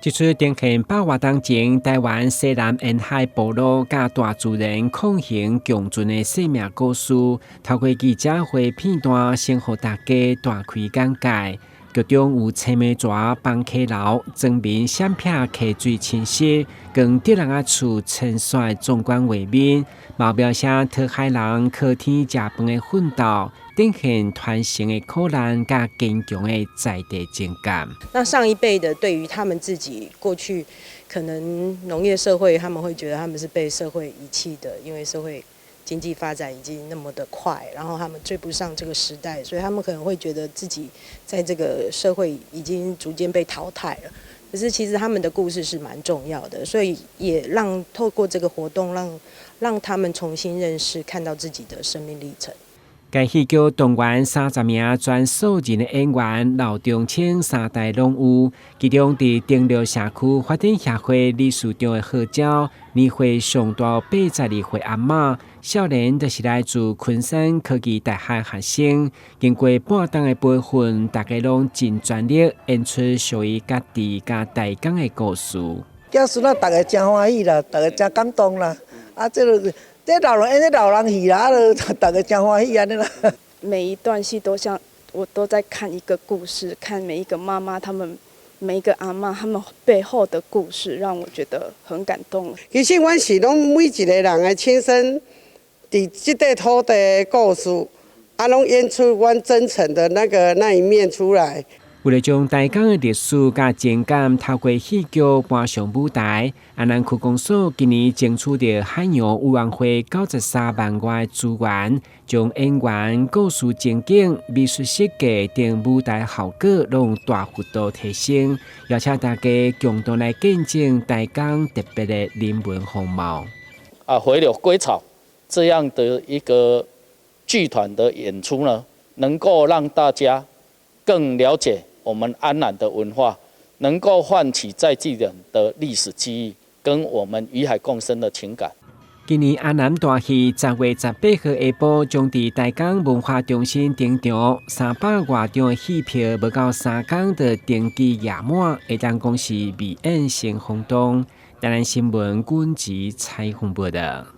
这出展现100多年前台湾西南沿海部落甲大自然抗衡共存的生命故事，透过记者会片段，先予大家大开眼界。剧中有青梅蛇放溪流、庄民闪片溪水清晰，跟德人厝清帅壮观画面，嘛描写讨海人靠天食饭的奋斗，展现传承的苦难甲坚强的在地情感。那上一辈的对于他们自己过去可能农业社会，他们会觉得他们是被社会遗弃的，因为社会经济发展已经那么的快，然后他们追不上这个时代，所以他们可能会觉得自己在这个社会已经逐渐被淘汰了。可是其实他们的故事是蛮重要的，所以也透过这个活动让他们重新认识，看到自己的生命历程。该戏剧动员30名全素人的演员，老中青3代拢有。其中，伫丁六社区发展协会理事长的贺娇，年岁上大82岁阿嬷，少年就是来自昆山科技大学学生。经过半冬的培训，大家拢尽全力演出属于家己甲大江的故事。囝孙仔大家真欢喜啦，大家真感动啦。这老人演这老人戏啦，大家真欢喜安尼啦。每一段戏我都在看一个故事，看每一个妈妈，他们每一个阿嬷，他们背后的故事，让我觉得很感动。其实阮是拢每一个人的亲身伫这块土地的故事，拢演出阮真诚的那一面出来。为了将大江的历史甲情感透过戏剧搬上舞台，安南区公所今年争取到海洋委员会93万元的资源，将演员、故事情景、美术设计等舞台效果拢大幅度提升，邀请大家共同来见证大江特别的人文风貌。回流归草这样的一个剧团的演出呢，能够让大家更了解我们安南的文化，能够唤起在地人的历史记忆，跟我们与海共生的情感。今年安南大戏10月18号下晡将伫大江文化中心登场，300多张的戏票不到3天就登记压满，会当讲是未演先轰动。台南新闻阮吉采访报道。